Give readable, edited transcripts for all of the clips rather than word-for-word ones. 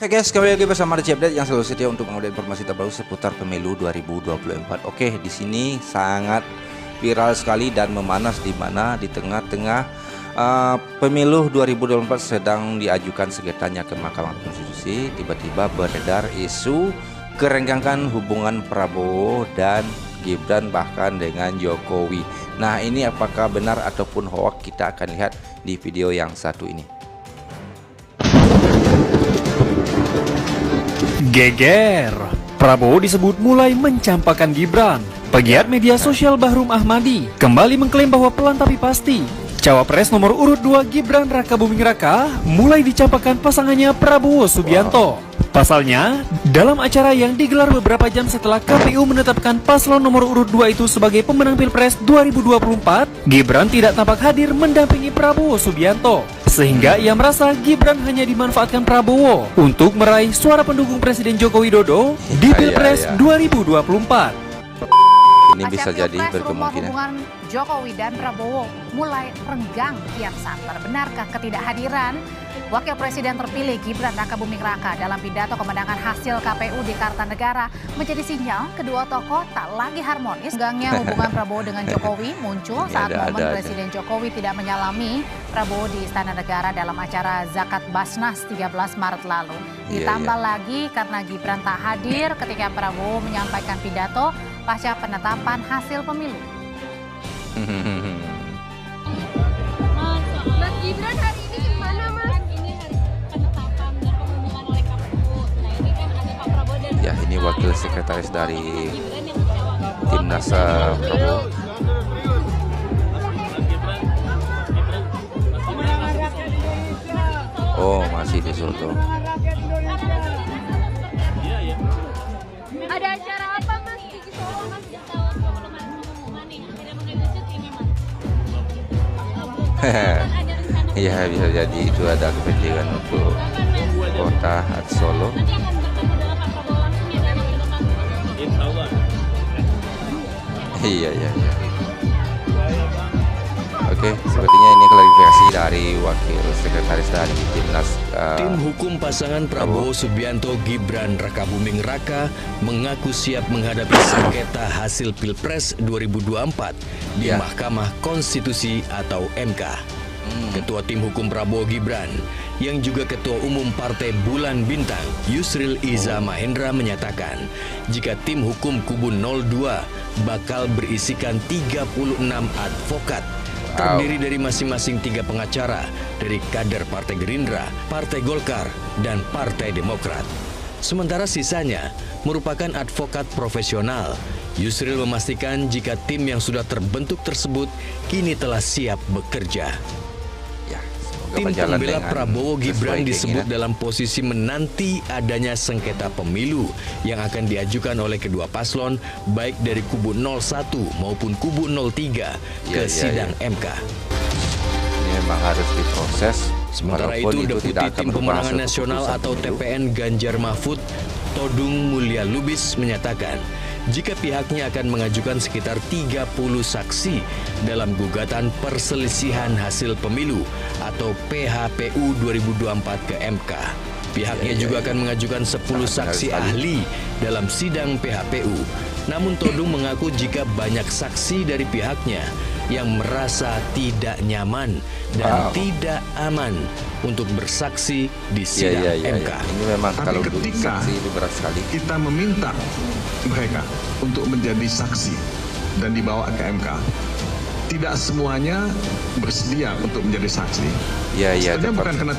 Oke guys, kembali lagi bersama RC Update yang selalu setia untuk mengupdate informasi terbaru seputar pemilu 2024. Oke, di sini sangat viral sekali dan memanas di mana di tengah-tengah pemilu 2024 sedang diajukan sengketanya ke Mahkamah Konstitusi, tiba-tiba beredar isu kerenggangan hubungan Prabowo dan Gibran bahkan dengan Jokowi. Nah, ini apakah benar ataupun hoax, kita akan lihat di video yang satu ini. Geger, Prabowo disebut mulai mencampakkan Gibran. Pegiat media sosial Bahrum Ahmadi kembali mengklaim bahwa pelan tapi pasti Cawapres nomor urut 2 Gibran Rakabuming Raka mulai dicampakkan pasangannya Prabowo Subianto. Pasalnya, dalam acara yang digelar beberapa jam setelah KPU menetapkan paslon nomor urut 2 itu sebagai pemenang Pilpres 2024, Gibran tidak tampak hadir mendampingi Prabowo Subianto. Sehingga ia merasa Gibran hanya dimanfaatkan Prabowo untuk meraih suara pendukung Presiden Joko Widodo di Pilpres 2024. Ini bisa jadi berkemungkinan. Hubungan Jokowi dan Prabowo mulai renggang kian santer. Benarkah ketidakhadiran Wakil Presiden terpilih Gibran Rakabuming Raka dalam pidato kemenangan hasil KPU di Kartanegara menjadi sinyal kedua tokoh tak lagi harmonis? Renggangnya hubungan Prabowo dengan Jokowi muncul saat momen Presiden Jokowi tidak menyalami Prabowo di Istana Negara dalam acara Zakat Basnas 13 Maret lalu. Ditambah lagi karena Gibran tak hadir ketika Prabowo menyampaikan pidato pasca penetapan hasil pemilu. Mas Gibran hari ini gimana, Mas? Ini hari penetapan dan pengumuman oleh KPU. Nah, ini kan ada Pak Prabowo dan Ya, ini wakil sekretaris dari Timnas Prabowo. Oh, masih di Solo. ada acara apa, Mas? Di Solo, Mas? Pengumuman nih, akhirnya mengambil cuti memang. Ada rencana Iya, bisa jadi itu ada kepentingan untuk kota Solo. nanti akan bertemu dengan Pak Prabowo langsung ya dari Solo. Iya. Oke, sepertinya ini klarifikasi dari wakil sekretaris dari Timnas. Tim hukum pasangan Prabowo Subianto Gibran Rakabuming Raka mengaku siap menghadapi sengketa hasil Pilpres 2024 di Mahkamah Konstitusi atau MK. Ketua Tim Hukum Prabowo Gibran, yang juga Ketua Umum Partai Bulan Bintang, Yusril Iza Mahendra menyatakan, jika tim hukum kubu 02 bakal berisikan 36 advokat, terdiri dari masing-masing 3 pengacara dari kader Partai Gerindra, Partai Golkar, dan Partai Demokrat. Sementara sisanya merupakan advokat profesional. Yusril memastikan jika tim yang sudah terbentuk tersebut kini telah siap bekerja. Tim pembela Prabowo Gibran disebut dalam posisi menanti adanya sengketa pemilu yang akan diajukan oleh kedua paslon baik dari kubu 01 maupun kubu 03 ke sidang MK. Ini memang harus diproses. Sementara itu, Deputi Tim Pemenangan Nasional atau TPN Ganjar Mahfud, Todung Mulya Lubis menyatakan, jika pihaknya akan mengajukan sekitar 30 saksi dalam gugatan perselisihan hasil pemilu atau PHPU 2024 ke MK. Pihaknya juga akan mengajukan 10 saksi ahli dalam sidang PHPU. Namun Todung mengaku jika banyak saksi dari pihaknya yang merasa tidak nyaman dan tidak aman untuk bersaksi di sidang MK. Ini memang kalau ketika saksi itu berat sekali. kita meminta mereka untuk menjadi saksi dan dibawa ke MK, tidak semuanya bersedia untuk menjadi saksi. Sebenarnya bukan karena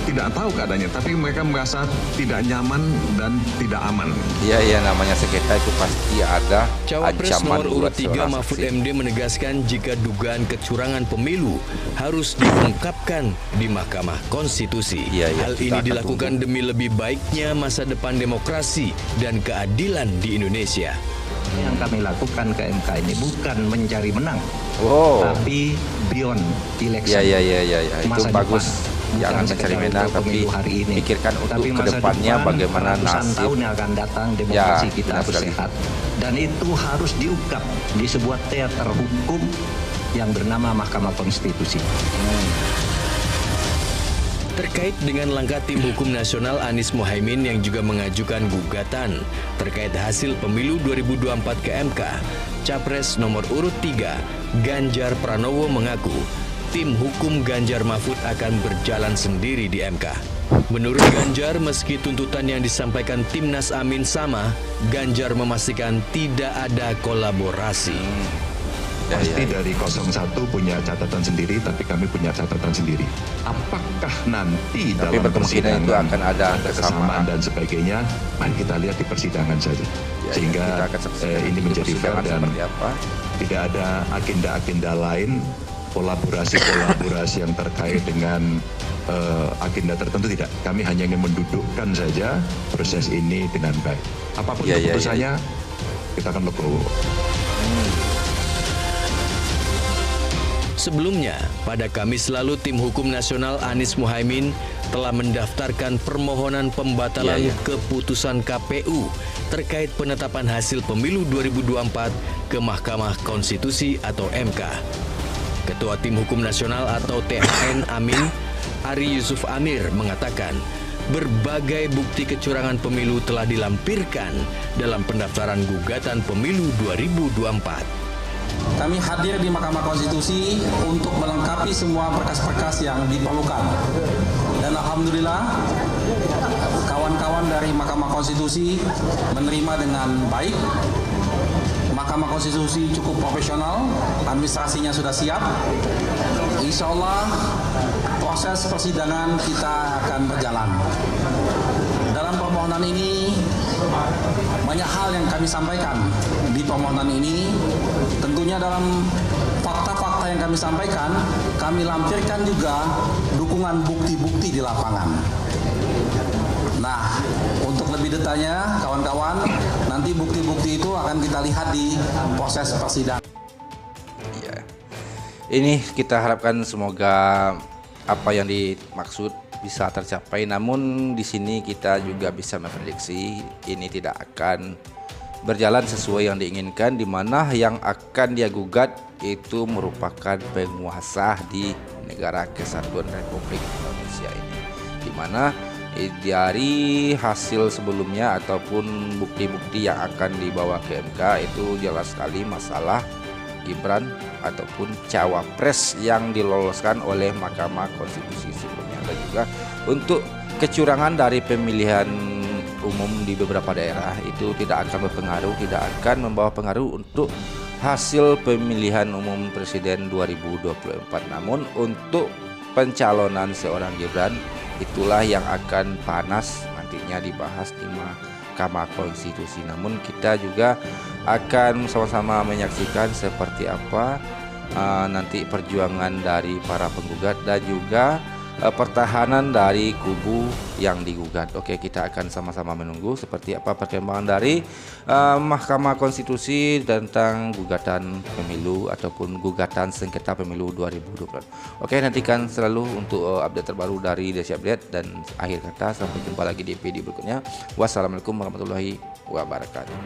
tidak tahu keadaannya, tapi mereka merasa tidak nyaman dan tidak aman. Iya, namanya sengketa itu pasti ada Cawapres ancaman nomor urut 3 seorang Mahfud saksi. MD menegaskan jika dugaan kecurangan pemilu harus diungkapkan di Mahkamah Konstitusi. Hal kita ini akan dilakukan demi lebih baiknya masa depan demokrasi dan keadilan di Indonesia. Yang kami lakukan ke MK ini bukan mencari menang, tapi beyond election. Itu Masa bagus. depan. Jangan Bukan mencari sekedar menang, untuk tapi pemilu hari ini. pikirkan untuk Tapi masa kedepannya depan, bagaimana ratusan nasib. tahun yang akan datang demokrasi kita benar harus sekali. sehat. Dan itu harus diungkap di sebuah teater hukum yang bernama Mahkamah Konstitusi. Terkait dengan langkah tim hukum nasional Anies Mohaimin yang juga mengajukan gugatan terkait hasil pemilu 2024 ke MK, Capres nomor urut 3, Ganjar Pranowo mengaku tim hukum Ganjar Mahfud akan berjalan sendiri di MK. Menurut Ganjar, meski tuntutan yang disampaikan Timnas Amin sama, Ganjar memastikan tidak ada kolaborasi. Pasti dari 01 punya catatan sendiri, tapi kami punya catatan sendiri. Apakah nanti dalam persidangan itu akan ada kesamaan dan sebagainya? Mari kita lihat di persidangan saja. Sehingga ini menjadi fair dan tidak ada agenda-agenda lain, kolaborasi-kolaborasi yang terkait dengan agenda tertentu tidak. Kami hanya ingin mendudukkan saja proses ini dengan baik. Apapun keputusannya, kita akan legowo. Sebelumnya, pada Kamis lalu tim hukum nasional Anies Mohaimin telah mendaftarkan permohonan pembatalan keputusan KPU terkait penetapan hasil pemilu 2024 ke Mahkamah Konstitusi atau MK. Ketua Tim Hukum Nasional atau THN Amin, Ari Yusuf Amir mengatakan berbagai bukti kecurangan pemilu telah dilampirkan dalam pendaftaran gugatan pemilu 2024. Kami hadir di Mahkamah Konstitusi untuk melengkapi semua berkas-berkas yang diperlukan. Dan alhamdulillah, kawan-kawan dari Mahkamah Konstitusi menerima dengan baik. Mahkamah Konstitusi cukup profesional, administrasinya sudah siap. Insya Allah proses persidangan kita akan berjalan. Dalam permohonan ini banyak hal yang kami sampaikan di permohonan ini. Tentunya dalam fakta-fakta yang kami sampaikan, kami lampirkan juga dukungan bukti-bukti di lapangan. Nah, untuk lebih detailnya, kawan-kawan, nanti bukti-bukti itu akan kita lihat di proses persidangan. Ya. Ini kita harapkan semoga apa yang dimaksud bisa tercapai. Namun di sini kita juga bisa memprediksi ini tidak akan berjalan sesuai yang diinginkan, di mana yang akan dia gugat itu merupakan penguasa di negara Kesatuan Republik Indonesia ini, di mana dari hasil sebelumnya ataupun bukti-bukti yang akan dibawa ke MK itu jelas sekali masalah Gibran ataupun cawapres yang diloloskan oleh Mahkamah Konstitusi sebelumnya, dan juga untuk kecurangan dari pemilihan umum di beberapa daerah itu tidak akan berpengaruh, tidak akan membawa pengaruh untuk hasil pemilihan umum presiden 2024. Namun untuk pencalonan seorang Gibran, itulah yang akan panas nantinya dibahas di Mahkamah Konstitusi. Namun kita juga akan sama-sama menyaksikan seperti apa nanti perjuangan dari para penggugat dan juga pertahanan dari kubu yang digugat. Oke, kita akan sama-sama menunggu seperti apa perkembangan dari Mahkamah Konstitusi tentang gugatan pemilu ataupun gugatan sengketa pemilu 2024. Oke, nantikan selalu untuk update terbaru dari Desi Update, dan akhir kata sampai jumpa lagi di video berikutnya. Wassalamualaikum warahmatullahi wabarakatuh.